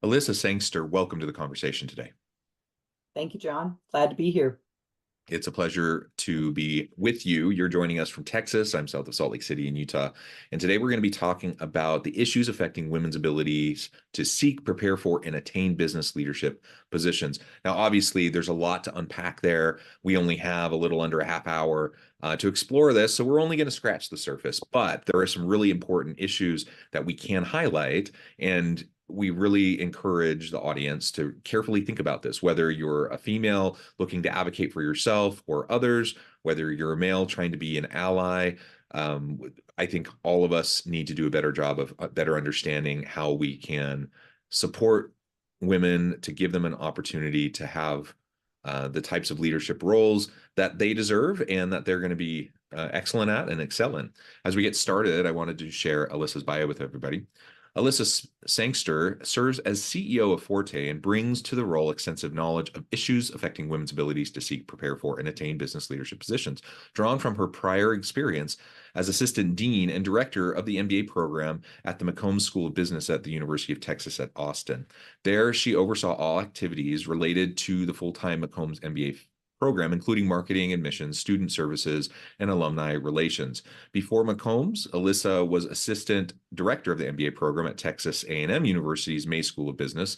Elissa Sangster, welcome to the conversation today. Thank you, John. Glad to be here. It's a pleasure to be with you. You're joining us from Texas. I'm south of Salt Lake City in Utah. And today we're going to be talking about the issues affecting women's abilities to seek, prepare for, and attain business leadership positions. Now, obviously, there's a lot to unpack there. We only have a little under a half hour to explore this, so we're only going to scratch the surface. But there are some really important issues that we can highlight. And we really encourage the audience to carefully think about this, whether you're a female looking to advocate for yourself or others, whether you're a male trying to be an ally. I think all of us need to do a better job of better understanding how we can support women to give them an opportunity to have the types of leadership roles that they deserve and that they're going to be excellent at and excel in. As we get started, I wanted to share Elissa's bio with everybody. Elissa Sangster serves as CEO of Forte and brings to the role extensive knowledge of issues affecting women's abilities to seek, prepare for, and attain business leadership positions, drawn from her prior experience as assistant dean and director of the MBA program at the McCombs School of Business at the University of Texas at Austin. There, she oversaw all activities related to the full-time McCombs MBA program, including marketing, admissions, student services, and alumni relations. Before McCombs, Elissa was assistant director of the MBA program at Texas A&M University's May School of Business.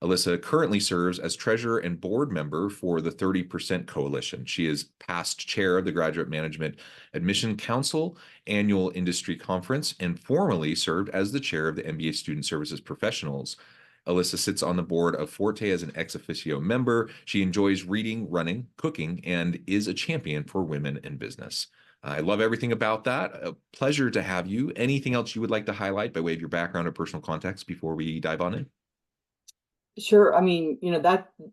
Elissa currently serves as treasurer and board member for the 30% Coalition. She is past chair of the Graduate Management Admission Council Annual Industry Conference and formerly served as the chair of the MBA Student Services Professionals. Elissa sits on the board of Forte as an ex officio member. She enjoys reading, running, cooking, and is a champion for women in business. I love everything about that. A pleasure to have you. Anything else you would like to highlight by way of your background or personal context before we dive on in? Sure.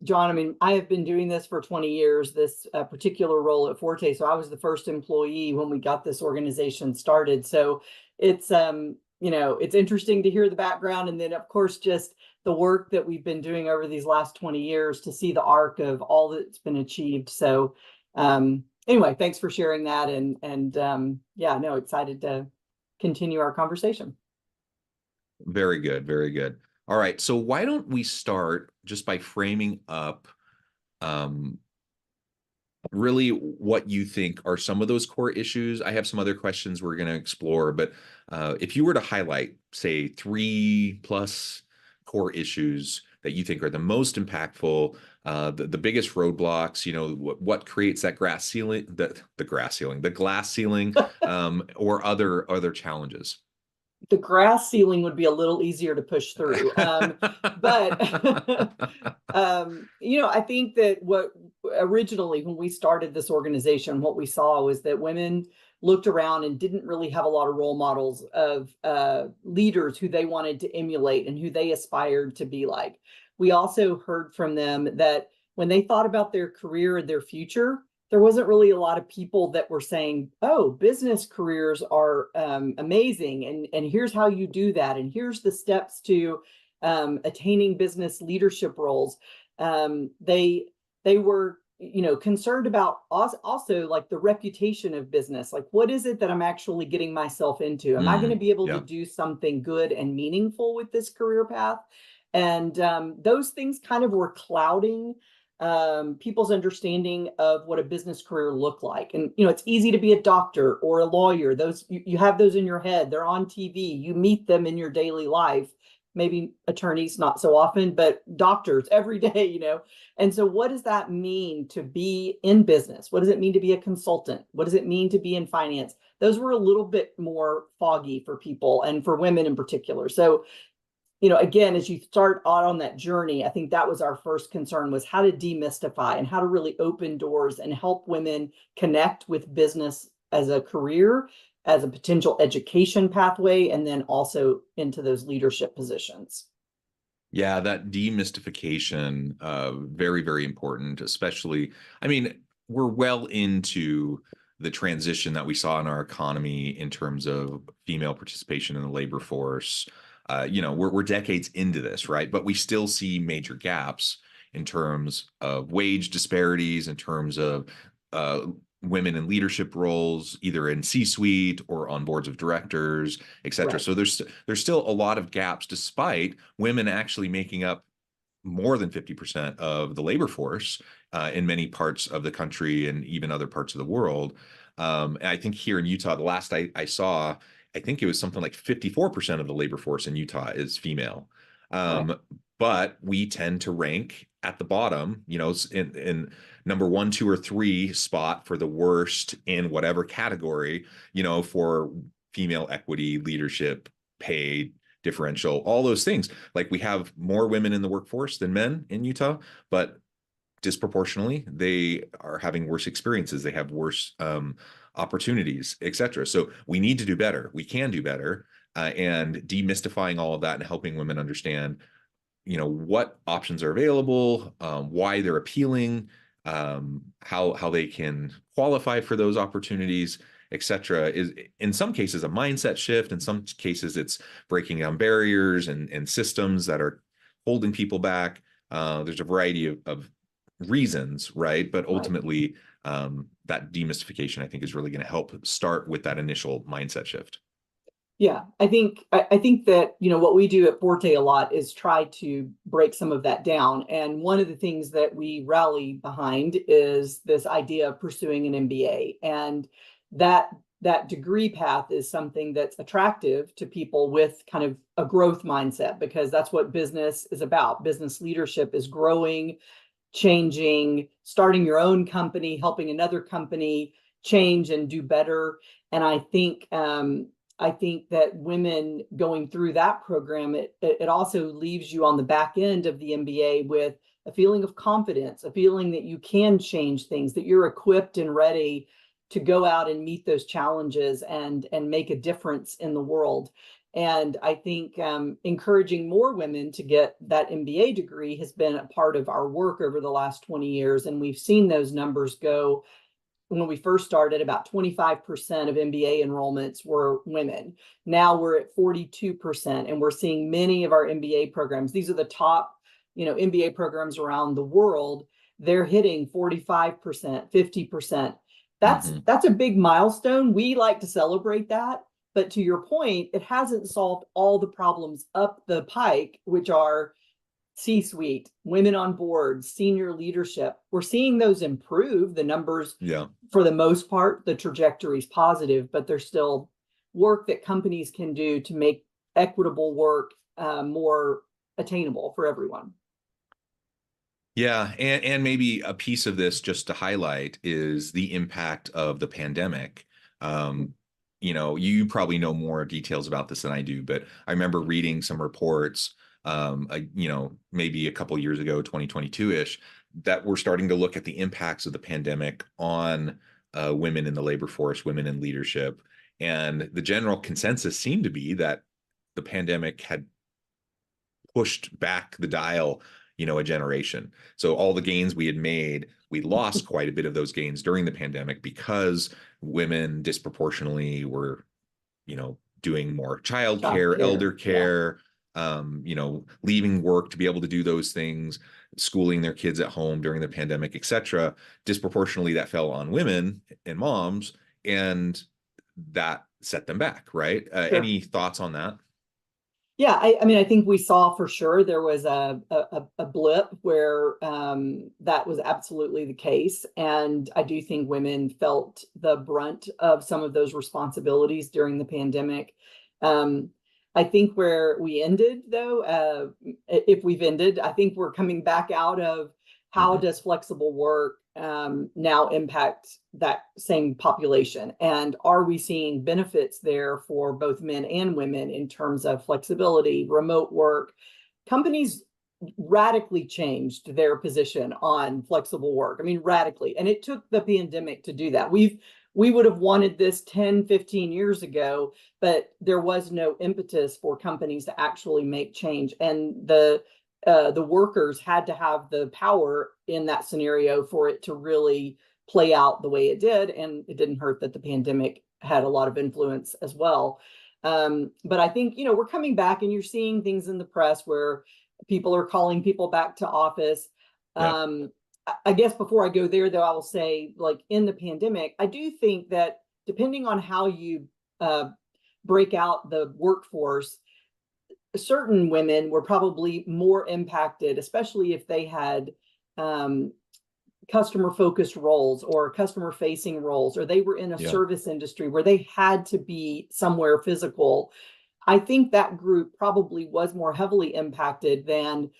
John, I have been doing this for 20 years, this particular role at Forte. So I was the first employee when we got this organization started. So it's interesting to hear the background. And then, of course, just the work that we've been doing over these last 20 years to see the arc of all that's been achieved. So anyway, thanks for sharing that. Excited to continue our conversation. Very good. Very good. All right. So why don't we start just by framing up really what you think are some of those core issues. I have some other questions we're going to explore, but if you were to highlight, say, 3+ core issues that you think are the most impactful, the biggest roadblocks, what creates that glass ceiling, or other challenges. The glass ceiling would be a little easier to push through. I think that what originally, when we started this organization, what we saw was that women looked around and didn't really have a lot of role models of leaders who they wanted to emulate and who they aspired to be like. We also heard from them that when they thought about their career and their future, there wasn't really a lot of people that were saying, oh, business careers are amazing. And here's how you do that. And here's the steps to attaining business leadership roles. They were, concerned about also like the reputation of business. Like, what is it that I'm actually getting myself into? Am I going to be able to do something good and meaningful with this career path? And those things kind of were clouding people's understanding of what a business career looked like. And it's easy to be a doctor or a lawyer. Those you have those in your head. They're on TV. You meet them in your daily life. Maybe attorneys not so often, but doctors every day. And so what does that mean to be in business? What does it mean to be a consultant? What does it mean to be in finance? Those were a little bit more foggy for people and for women in particular. So again, as you start out on that journey, I think that was our first concern, was how to demystify and how to really open doors and help women connect with business as a career, as a potential education pathway, and then also into those leadership positions. Yeah, that demystification, very, very important, especially, we're well into the transition that we saw in our economy in terms of female participation in the labor force. We're decades into this, right? But we still see major gaps in terms of wage disparities, in terms of women in leadership roles, either in C-suite or on boards of directors, et cetera. Right. So there's still a lot of gaps, despite women actually making up more than 50% of the labor force in many parts of the country and even other parts of the world. And I think here in Utah, the last I saw, I think it was something like 54% of the labor force in Utah is female. Right. Um, but we tend to rank at the bottom, in number one, two, or three spot for the worst in whatever category, for female equity, leadership, pay differential, all those things. Like, we have more women in the workforce than men in Utah, but disproportionately they are having worse experiences. They have worse opportunities, etc. So we need to do better. We can do better, and demystifying all of that and helping women understand, what options are available, why they're appealing, how they can qualify for those opportunities, etc. Is in some cases a mindset shift. In some cases, it's breaking down barriers and systems that are holding people back. There's a variety of reasons, right? But Right. ultimately, that demystification, I think, is really going to help start with that initial mindset shift. Yeah, I think that, what we do at Forte a lot is try to break some of that down. And one of the things that we rally behind is this idea of pursuing an MBA. And that degree path is something that's attractive to people with kind of a growth mindset, because that's what business is about. Business leadership is growing, changing, starting your own company, helping another company change and do better. And I think that women going through that program, it also leaves you on the back end of the MBA with a feeling of confidence, a feeling that you can change things, that you're equipped and ready to go out and meet those challenges and make a difference in the world. And I think encouraging more women to get that MBA degree has been a part of our work over the last 20 years. And we've seen those numbers go. When we first started, about 25% of MBA enrollments were women. Now we're at 42%, and we're seeing many of our MBA programs. These are the top, MBA programs around the world. They're hitting 45%, 50%. Mhm. That's a big milestone. We like to celebrate that. But to your point, it hasn't solved all the problems up the pike, which are C-suite, women on boards, senior leadership. We're seeing those improve. The numbers, Yeah. for the most part, the trajectory is positive, but there's still work that companies can do to make equitable work more attainable for everyone. Yeah, and maybe a piece of this, just to highlight, is the impact of the pandemic. You probably know more details about this than I do, but I remember reading some reports, maybe a couple years ago, 2022-ish, that we're starting to look at the impacts of the pandemic on women in the labor force, women in leadership. And the general consensus seemed to be that the pandemic had pushed back the dial, a generation. So all the gains we had made, we lost quite a bit of those gains during the pandemic because women disproportionately were, doing more childcare, Childcare, elder yeah, care, leaving work to be able to do those things, schooling their kids at home during the pandemic, etc. Disproportionately, that fell on women and moms, and that set them back, right? sure. Any thoughts on that? Yeah, I mean, I think we saw for sure there was a blip where that was absolutely the case. And I do think women felt the brunt of some of those responsibilities during the pandemic. Um, I think where we ended, though, if we've ended, I think we're coming back out of how Mhm. does flexible work now impact that same population? And are we seeing benefits there for both men and women in terms of flexibility, remote work? Companies radically changed their position on flexible work. I mean, radically. And it took the pandemic to do that. We would have wanted this 10, 15 years ago, but there was no impetus for companies to actually make change. And the workers had to have the power in that scenario for it to really play out the way it did. And it didn't hurt that the pandemic had a lot of influence as well. But I think, we're coming back, and you're seeing things in the press where people are calling people back to office. Yeah. Um, I guess before I go there, though, I will say, like in the pandemic, I do think that depending on how you uh, break out the workforce, certain women were probably more impacted, especially if they had um, customer focused roles or customer facing roles, or they were in a Yeah. service industry where they had to be somewhere physical. I think that group probably was more heavily impacted than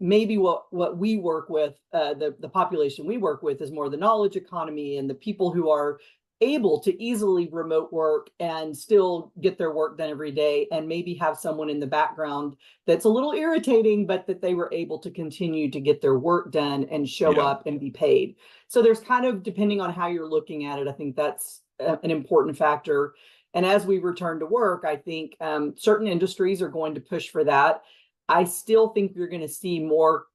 maybe what we work with. The population we work with is more the knowledge economy and the people who are able to easily remote work and still get their work done every day, and maybe have someone in the background that's a little irritating, but that they were able to continue to get their work done and show Yeah. up and be paid. So there's kind of, depending on how you're looking at it, I think that's an important factor. And as we return to work, I think certain industries are going to push for that. I still think you're going to see more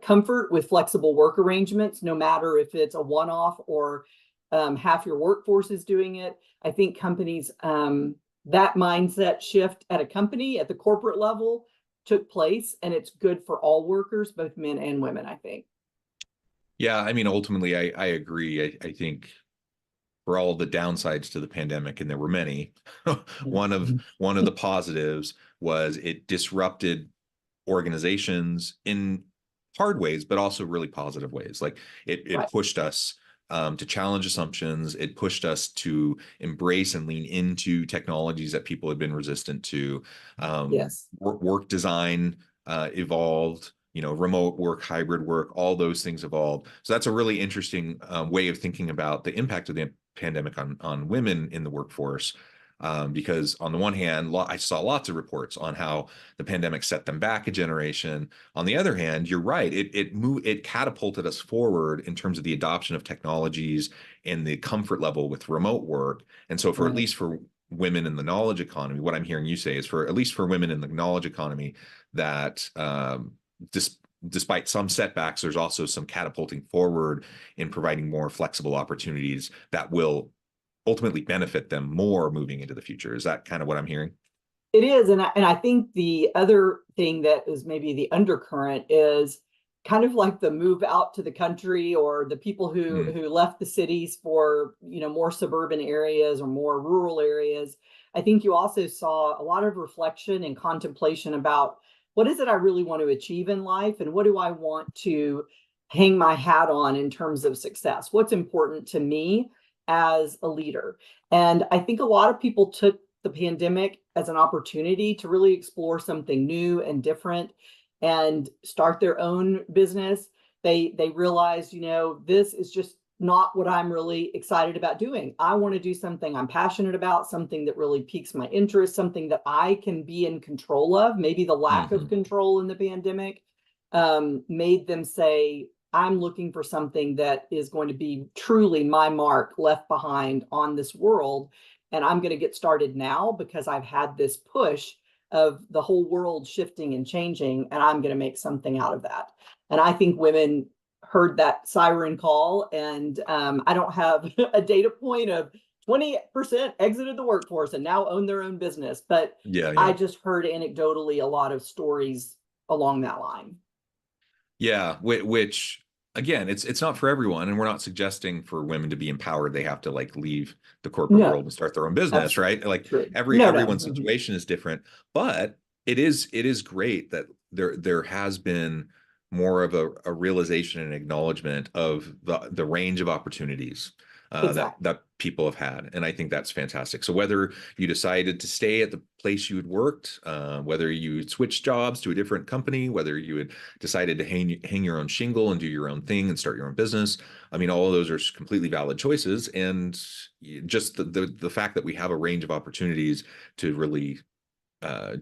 comfort with flexible work arrangements, no matter if it's a one-off or half your workforce is doing it. I think companies, that mindset shift at a company at the corporate level took place, and it's good for all workers, both men and women, I think. Yeah. I mean, ultimately, I agree. I think for all the downsides to the pandemic, and there were many, one of the positives was it disrupted organizations in hard ways, but also really positive ways. Like it Right. pushed us to challenge assumptions. It pushed us to embrace and lean into technologies that people had been resistant to. Yes. Work design evolved. Remote work, hybrid work, all those things evolved. So that's a really interesting way of thinking about the impact of the pandemic on women in the workforce. Because on the one hand, I saw lots of reports on how the pandemic set them back a generation. On the other hand, you're right; it catapulted us forward in terms of the adoption of technologies and the comfort level with remote work. And so, for at Right. least for women in the knowledge economy, what I'm hearing you say is, for at least for women in the knowledge economy, that despite some setbacks, there's also some catapulting forward in providing more flexible opportunities that will ultimately benefit them more moving into the future. Is that kind of what I'm hearing? It is, and I think the other thing that is maybe the undercurrent is kind of like the move out to the country, or the people who Mm, left the cities for more suburban areas or more rural areas. I think you also saw a lot of reflection and contemplation about, what is it I really want to achieve in life, and what do I want to hang my hat on in terms of success? What's important to me as a leader? And I think a lot of people took the pandemic as an opportunity to really explore something new and different and start their own business. They realized, this is just not what I'm really excited about doing. I want to do something I'm passionate about, something that really piques my interest, something that I can be in control of. Maybe the lack of mhm. control in the pandemic made them say, I'm looking for something that is going to be truly my mark left behind on this world. And I'm going to get started now because I've had this push of the whole world shifting and changing, and I'm going to make something out of that. And I think women heard that siren call, and I don't have a data point of 20% exited the workforce and now own their own business, but Yeah, I yeah. just heard anecdotally a lot of stories along that line. Yeah, which again, it's not for everyone, and we're not suggesting for women to be empowered they have to like leave the corporate No, world and start their own business, that's right? Like true. No, no. everyone's situation is different, but it is great that there has been more of a realization and acknowledgement of the range of opportunities Exactly. that people have had, and I think that's fantastic. So whether you decided to stay at the place you had worked, whether you switched jobs to a different company, whether you had decided to hang your own shingle and do your own thing and start your own business. I mean, all of those are completely valid choices, and just the fact that we have a range of opportunities to really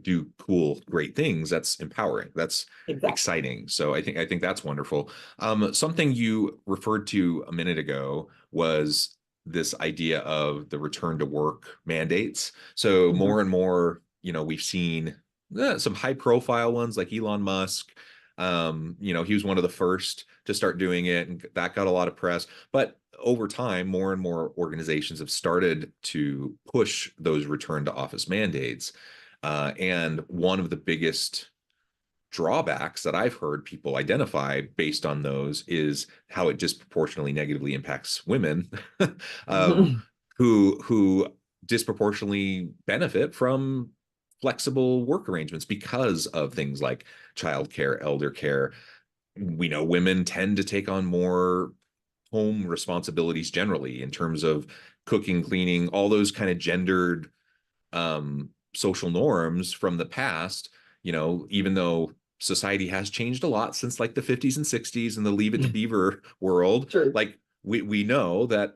do cool, great things, that's empowering. That's Exactly. exciting. So I think that's wonderful. Something you referred to a minute ago was this idea of the return to work mandates. So Mhm. more and more, we've seen some high profile ones like Elon Musk. He was one of the first to start doing it, and that got a lot of press. But over time, more and more organizations have started to push those return to office mandates. And one of the biggest drawbacks that I've heard people identify based on those is how it disproportionately negatively impacts women um, who disproportionately benefit from flexible work arrangements because of things like childcare, elder care. We know women tend to take on more home responsibilities generally in terms of cooking, cleaning, all those kind of gendered social norms from the past, even though society has changed a lot since like the 50s and 60s and the Leave It to Beaver world, True. like we know that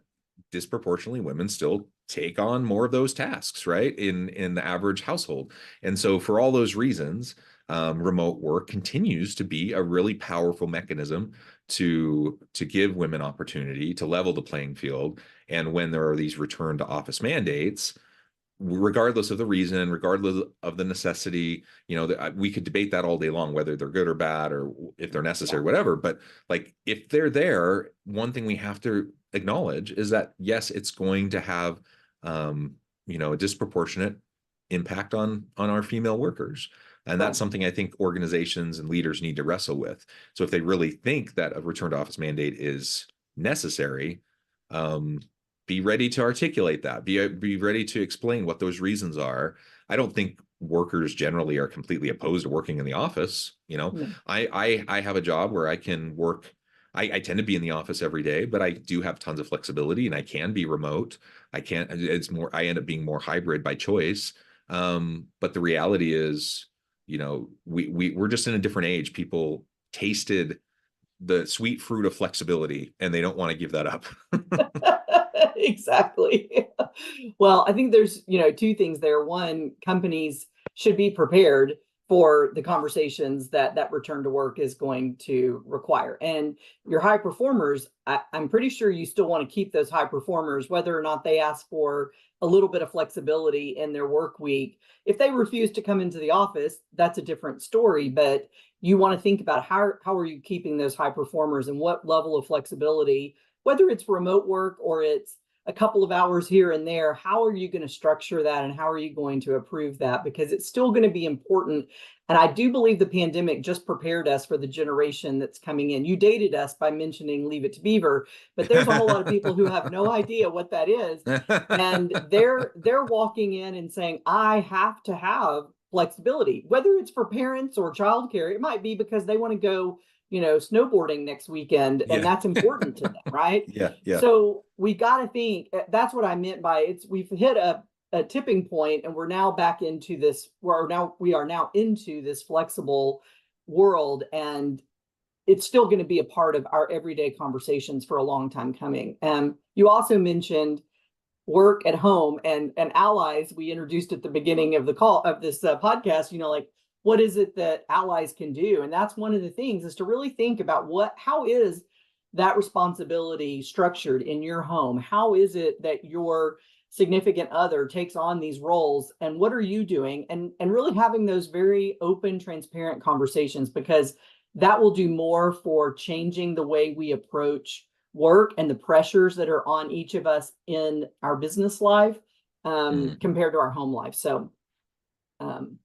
disproportionately women still take on more of those tasks, right? In the average household. And so for all those reasons, remote work continues to be a really powerful mechanism to give women opportunity to level the playing field. And when there are these return to office mandates, regardless of the reason, regardless of the necessity, we could debate that all day long, whether they're good or bad or if they're necessary, Yeah. whatever. But like if they're there, one thing we have to acknowledge is that yes, it's going to have a disproportionate impact on our female workers. And that's Right. something I think organizations and leaders need to wrestle with. So if they really think that a return to office mandate is necessary, um, be ready to articulate that. Be ready to explain what those reasons are. I don't think workers generally are completely opposed to working in the office. No. I have a job where I can work. I tend to be in the office every day, but I do have tons of flexibility and I can be remote. I can't, it's more, I end up being more hybrid by choice. But the reality is, we're just in a different age. People tasted the sweet fruit of flexibility and they don't want to give that up. Exactly. Well, I think there's, two things there. One, companies should be prepared for the conversations that return to work is going to require. And your high performers, I'm pretty sure you still want to keep those high performers, whether or not they ask for a little bit of flexibility in their work week. If they refuse to come into the office, that's a different story. But you want to think about how are you keeping those high performers and what level of flexibility, whether it's remote work or it's a couple of hours here and there, how are you going to structure that and how are you going to approve that? Because it's still going to be important. And I do believe the pandemic just prepared us for the generation that's coming in. You dated us by mentioning Leave It to Beaver, but there's a whole lot of people who have no idea what that is. And they're walking in and saying, I have to have flexibility, whether it's for parents or childcare. It might be because they want to go snowboarding next weekend, and Yeah. that's important to them, right? Yeah. Yeah. So we got to think, that's what I meant by we've hit a tipping point and we're now back into this, we are now into this flexible world, and it's still going to be a part of our everyday conversations for a long time coming. You also mentioned work at home and allies. We introduced at the beginning of the call of this podcast, like, what is it that allies can do? And that's one of the things, is to really think about how is that responsibility structured in your home? How is it that your significant other takes on these roles, and what are you doing? And really having those very open, transparent conversations, because that will do more for changing the way we approach work and the pressures that are on each of us in our business life compared to our home life. So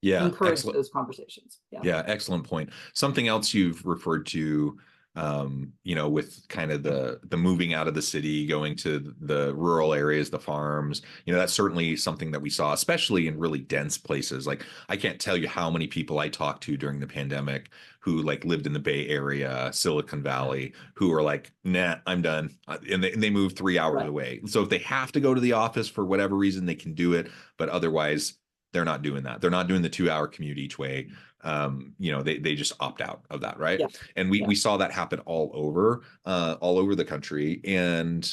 Yeah. encourage Excellent. those conversations. Yeah. Yeah, excellent point. Something else you've referred to, with kind of the moving out of the city, going to the rural areas, the farms, that's certainly something that we saw, especially in really dense places. Like I can't tell you how many people I talked to during the pandemic who like lived in the Bay Area, Silicon Valley, who are like, nah, I'm done. And they moved 3 hours Right. away. So if they have to go to the office for whatever reason, they can do it. But otherwise, they're not doing that. They're not doing the 2 hour commute each way. They just opt out of that, right? Yeah. And we Yeah. we saw that happen all over the country. And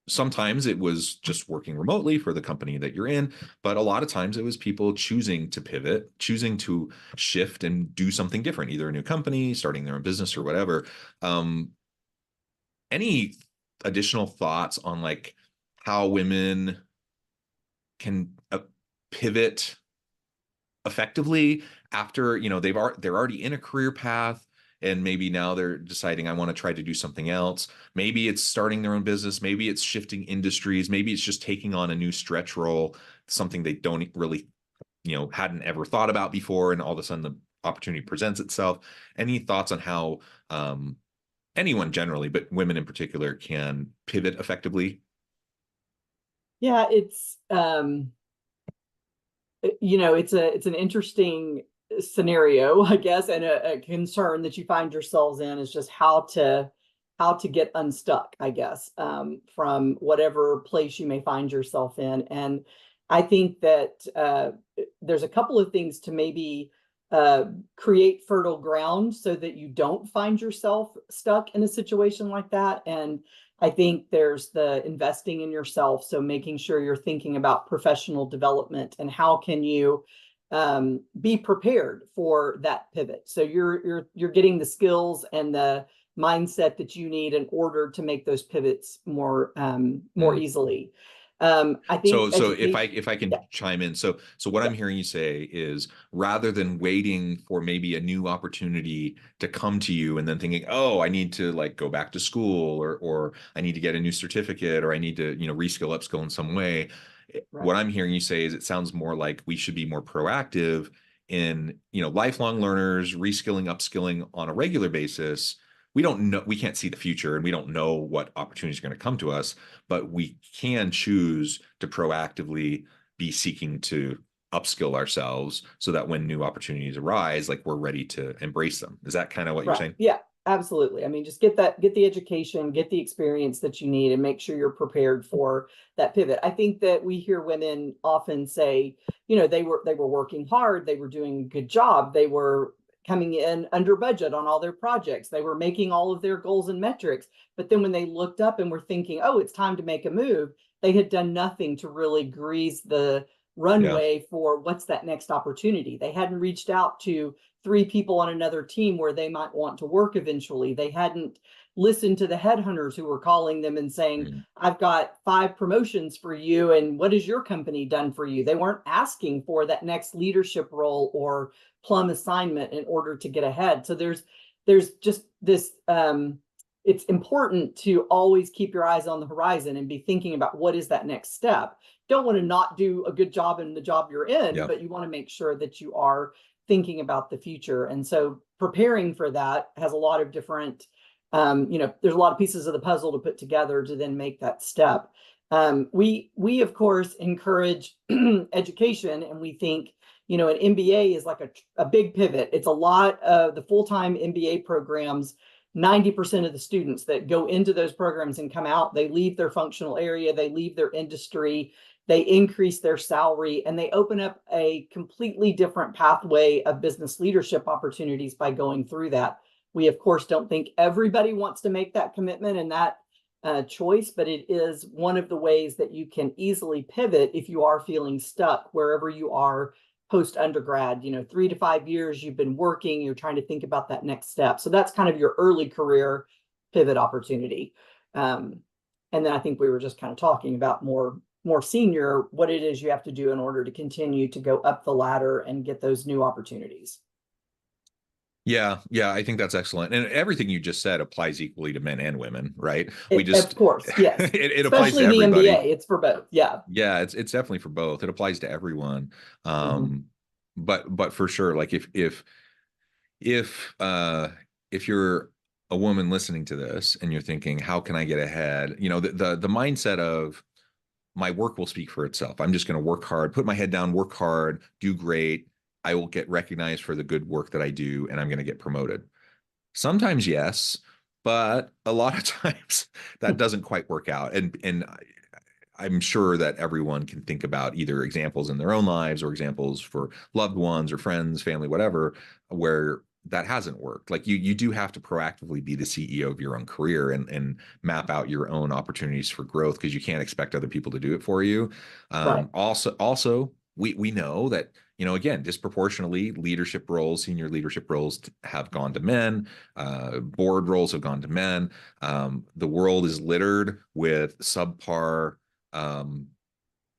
sometimes it was just working remotely for the company that you're in, but a lot of times it was people choosing to pivot, choosing to shift and do something different, either a new company, starting their own business, or whatever. Any additional thoughts on like how women can pivot effectively after they're already in a career path, and maybe now they're deciding, I want to try to do something else? Maybe it's starting their own business, maybe it's shifting industries, maybe it's just taking on a new stretch role, something they don't really hadn't ever thought about before, and all of a sudden opportunity presents itself. Any thoughts on how anyone generally, but women in particular, can pivot effectively? Yeah, it's an interesting scenario, I guess, and a concern that you find yourselves in is just how to get unstuck, I guess, from whatever place you may find yourself in. And I think that there's a couple of things to maybe create fertile ground so that you don't find yourself stuck in a situation like that. And I think there's the investing in yourself. So making sure you're thinking about professional development and how can you be prepared for that pivot. So you're getting the skills and the mindset that you need in order to make those pivots more Mm. easily. I think So education. if I can Yeah, chime in, so what yeah, I'm hearing you say is rather than waiting for maybe a new opportunity to come to you and then thinking, oh, I need to like go back to school or I need to get a new certificate or I need to, reskill, upskill in some way. What right, I'm hearing you say is it sounds more like we should be more proactive in, lifelong learners, reskilling, upskilling on a regular basis. We don't know, we can't see the future and we don't know what opportunities are going to come to us, but we can choose to proactively be seeking to upskill ourselves so that when new opportunities arise, like we're ready to embrace them. Is that kind of what you're right. saying? Yeah, absolutely. I mean, just get the education, get the experience that you need, and make sure you're prepared for that pivot. I think that we hear women often say, they were working hard, they were doing a good job, they were coming in under budget on all their projects, they were making all of their goals and metrics. But then when they looked up and were thinking, oh, it's time to make a move, they had done nothing to really grease the Yeah. runway for what's that next opportunity. They hadn't reached out to three people on another team where they might want to work eventually. They hadn't listened to the headhunters who were calling them and saying, Mm. I've got 5 promotions for you. And what has your company done for you? They weren't asking for that next leadership role or plum assignment in order to get ahead. So there's just this it's important to always keep your eyes on the horizon and be thinking about what is that next step. Don't want to not do a good job in the job you're in, Yeah. but you want to make sure that you are thinking about the future. And so preparing for that has a lot of different, there's a lot of pieces of the puzzle to put together to then make that step. We of course encourage education, and we think, an MBA is like a big pivot. It's a lot of the full-time MBA programs. 90% of the students that go into those programs and come out, they leave their functional area, they leave their industry, they increase their salary, and they open up a completely different pathway of business leadership opportunities by going through that. We, of course, don't think everybody wants to make that commitment and that choice, but it is one of the ways that you can easily pivot if you are feeling stuck wherever you are post undergrad. 3 to 5 years you've been working, you're trying to think about that next step. So that's kind of your early career pivot opportunity. And then I think we were just kind of talking about more senior, what it is you have to do in order to continue to go up the ladder and get those new opportunities. Yeah, yeah, I think that's excellent. And everything you just said applies equally to men and women, right? We Of just course, yes. it applies to Especially the MBA, everybody. it's for both. Yeah. Yeah, it's definitely for both. It applies to everyone. Mhm. But for sure, like if if you're a woman listening to this and you're thinking, how can I get ahead? The mindset of my work will speak for itself. I'm just going to work hard, put my head down, work hard, do great. I will get recognized for the good work that I do, and I'm going to get promoted. Sometimes yes, but a lot of times that doesn't quite work out. And I'm sure that everyone can think about either examples in their own lives or examples for loved ones or friends, family, whatever, where that hasn't worked. Like you do have to proactively be the CEO of your own career and map out your own opportunities for growth because you can't expect other people to do it for you. Right. Also, we know that again, disproportionately, leadership roles, senior leadership roles have gone to men. Board roles have gone to men. The world is littered with subpar um,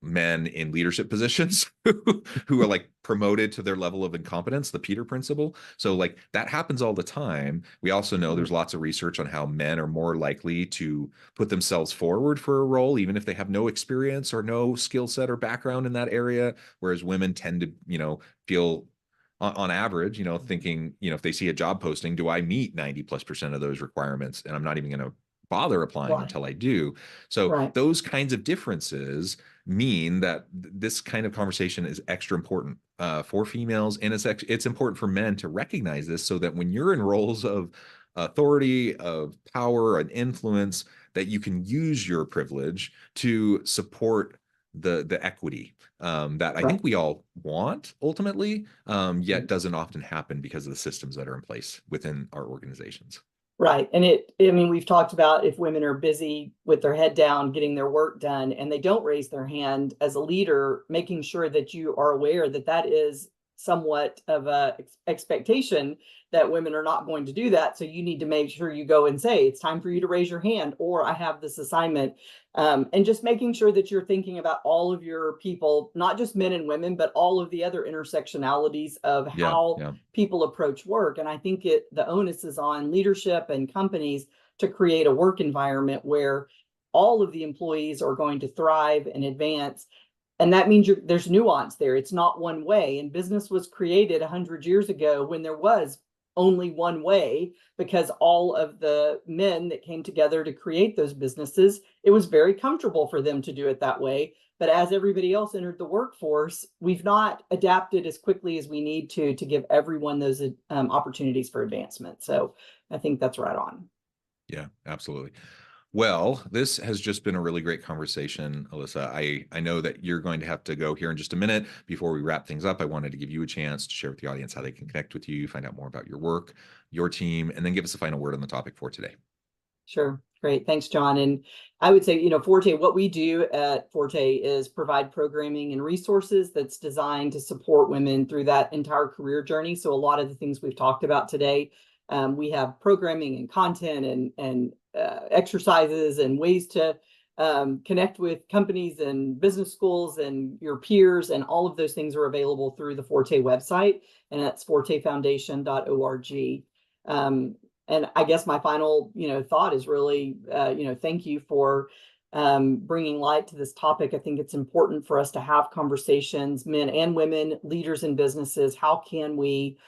men in leadership positions who are like promoted to their level of incompetence, the Peter principle. So like that happens all the time. We also know Mhm. there's lots of research on how men are more likely to put themselves forward for a role, even if they have no experience or no skill set or background in that area, whereas women tend to, feel on average, thinking, if they see a job posting, do I meet 90+% of those requirements? And I'm not even going to bother applying Right. until I do. So Right. those kinds of differences mean that this kind of conversation is extra important for females, and it's important for men to recognize this, so that when you're in roles of authority, of power, and influence, that you can use your privilege to support the equity that I Right. think we all want ultimately, yet doesn't often happen because of the systems that are in place within our organizations. Right. And I mean, we've talked about if women are busy with their head down, getting their work done, and they don't raise their hand as a leader, making sure that you are aware that that is somewhat of a expectation that women are not going to do that. So you need to make sure you go and say, it's time for you to raise your hand, or I have this assignment. And just making sure that you're thinking about all of your people, not just men and women, but all of the other intersectionalities of Yeah, how yeah, people approach work. And I think the onus is on leadership and companies to create a work environment where all of the employees are going to thrive and advance. And that means there's nuance there. It's not one way. And business was created 100 years ago when there was only one way, because all of the men that came together to create those businesses, it was very comfortable for them to do it that way. But as everybody else entered the workforce, we've not adapted as quickly as we need to give everyone those opportunities for advancement. So I think that's right on. yeah, absolutely. Well, this has just been a really great conversation, Elissa. I know that you're going to have to go here in just a minute. Before we wrap things up, I wanted to give you a chance to share with the audience how they can connect with you, find out more about your work, your team, and then give us a final word on the topic for today. Sure. Great. Thanks, John. And I would say, Forte, what we do at Forte is provide programming and resources that's designed to support women through that entire career journey. So a lot of the things we've talked about today, we have programming and content and exercises and ways to connect with companies and business schools and your peers. And all of those things are available through the Forte website, and that's fortefoundation.org. And I guess my final, thought is really, thank you for bringing light to this topic. I think it's important for us to have conversations, men and women, leaders in businesses. How can we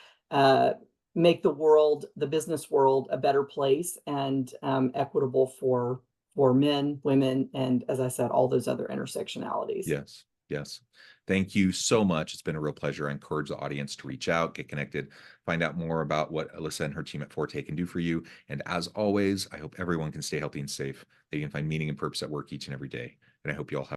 make the business world, a better place and equitable for men, women, and, as I said, all those other intersectionalities. Yes, yes. Thank you so much. It's been a real pleasure. I encourage the audience to reach out, get connected, find out more about what Elissa and her team at Forte can do for you. And as always, I hope everyone can stay healthy and safe. They can find meaning and purpose at work each and every day. And I hope you all have